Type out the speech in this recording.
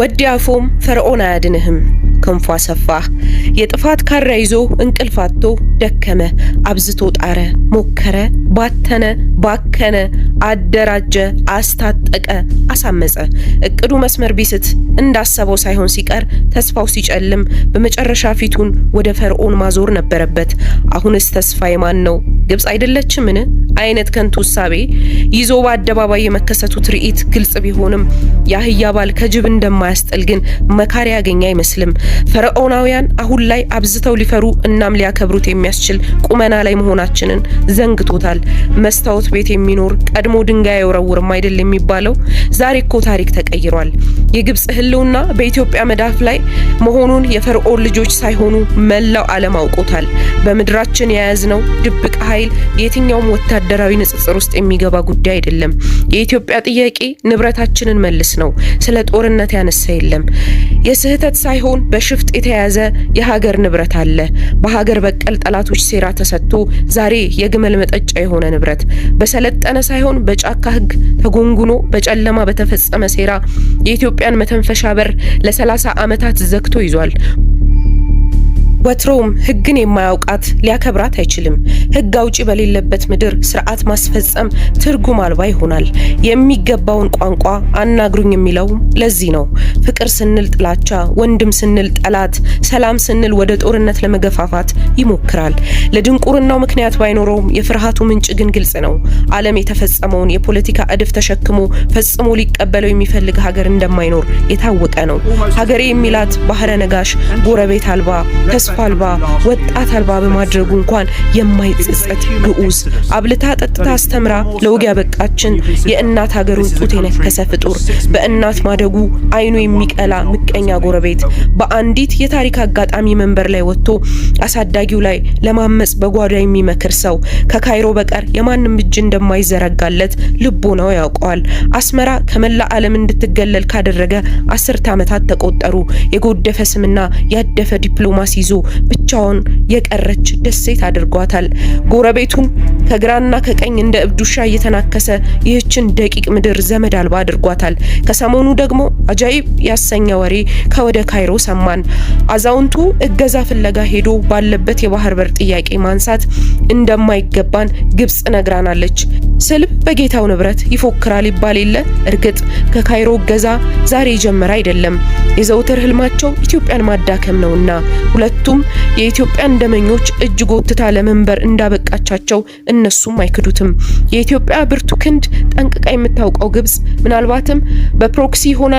ወዲያፎም ፈርዖን አያድንህም ክንፏ ሰፋ የጥፋት ካራ ይዞ እንቅልፋቶ ደከመ አብዝቶ ጣረ ሞከረ ባተነ ባከነ አደራጀ አስታጠቀ አሳመጸ እቅዱ መስመር ቢስት እንዳሰበው ሳይሆን ሲቀር ተስፋው ሲጨልም በመጨረሻ ፊቱን ወደ ፈርዖን ማዞር ነበረበት። አሁንስ ተስፋዬ ማን ነው? ግብጽ አይደለችምን? አይነት ከንቱ ሳቤ ይዞ በአደባባይ የመከሰቱ ትርኢት ግልጽ ቢሆንም ያህያ ባል ከጅብ እንደማያስጠል ግን መካሪ ያገኘ አይመስልም። ፈርዖናውያን አሁን ላይ አብዝተው ሊፈሩ እናም ሊያከብሩት የሚያስችል ቁመና ላይ መሆናችንን ዘንግቶታል። መስታወት ቤት የሚኖር ቀድሞ ድንጋይ አይወረውርም አይደል የሚባለው? ዛሬ እኮ ታሪክ ተቀይሯል። የግብጽ ህልውና በኢትዮጵያ መዳፍ ላይ መሆኑን የፈርዖን ልጆች ሳይሆኑ መላው ዓለም አውቆታል። በምድራችን የያዝነው ድብቅ ኃይል የትኛውም ወታደራዊ ንጽጽር ውስጥ የሚገባ ጉዳይ አይደለም። የኢትዮጵያ ጥያቄ ንብረታችንን መልስ ነው። ስለ ጦርነት ያነሳ የለም። የስህተት ሳይሆን በሽፍጥ የተያዘ የሀገር ንብረት አለ። በሀገር በቀል ጠላቶች ሴራ ተሰጥቶ ዛሬ የግመል መጠጫ የሆነ ንብረት በሰለጠነ ሳይሆን በጫካ ህግ ተጎንጉኖ በጨለማ በተፈጸመ ሴራ የኢትዮጵያን መተንፈሻ በር ለ30 ዓመታት ዘግቶ ይዟል። ወትሮም ህግን የማያውቃት ሊያከብራት አይችልም። ህግ አውጪ በሌለበት ምድር ስርዓት ማስፈጸም ትርጉም አልባ ይሆናል። የሚገባውን ቋንቋ አናግሩኝ የሚለው ለዚህ ነው። ፍቅር ስንል ጥላቻ፣ ወንድም ስንል ጠላት፣ ሰላም ስንል ወደ ጦርነት ለመገፋፋት ይሞክራል። ለድንቁርናው ምክንያት ባይኖረውም የፍርሃቱ ምንጭ ግን ግልጽ ነው። ዓለም የተፈጸመውን የፖለቲካ እድፍ ተሸክሞ ፈጽሞ ሊቀበለው የሚፈልግ ሀገር እንደማይኖር የታወቀ ነው። ሀገሬ የሚላት ባህረ ነጋሽ ጎረቤት አልባ ተስፋ አልባ ወጣት አልባ በማድረጉ እንኳን የማይጸጸት ግዑዝ አብልታ ጠጥታ አስተምራ ለወግ ያበቃችን የእናት ሀገሩን ጡት የነከሰ ፍጡር በእናት ማደጉ አይኑ የሚቀላ ምቀኛ ጎረቤት በአንዲት የታሪክ አጋጣሚ መንበር ላይ ወጥቶ አሳዳጊው ላይ ለማመጽ በጓዳ የሚመክር ሰው ከካይሮ በቀር የማንም እጅ እንደማይዘረጋለት ልቦናው ያውቀዋል። አስመራ ከመላ ዓለም እንድትገለል ካደረገ 10 ዓመታት ተቆጠሩ። የጎደፈ ስምና ያደፈ ዲፕሎማሲ ይዞ ብቻውን የቀረች ደሴት አድርጓታል። ጎረቤቱን ከግራና ከቀኝ እንደ እብዱሻ እየተናከሰ ይህችን ደቂቅ ምድር ዘመድ አልባ አድርጓታል። ከሰሞኑ ደግሞ አጃይብ ያሰኘ ወሬ ከወደ ካይሮ ሰማን። አዛውንቱ እገዛ ፍለጋ ሄዶ ባለበት የባህር በር ጥያቄ ማንሳት እንደማይገባን ግብጽ ነግራናለች። ስልብ በጌታው ንብረት ይፎክራል ይባል የለ። እርግጥ ከካይሮ እገዛ ዛሬ ጀመረ አይደለም። የዘውትር ህልማቸው ኢትዮጵያን ማዳከም ነውና ሁለቱም የኢትዮጵያን ደመኞች እጅ ጎትታ ለመንበር እንዳበቃቻቸው እነሱም አይክዱትም። የኢትዮጵያ ብርቱ ክንድ ጠንቅቃ የምታውቀው ግብጽ ምናልባትም በፕሮክሲ ሆና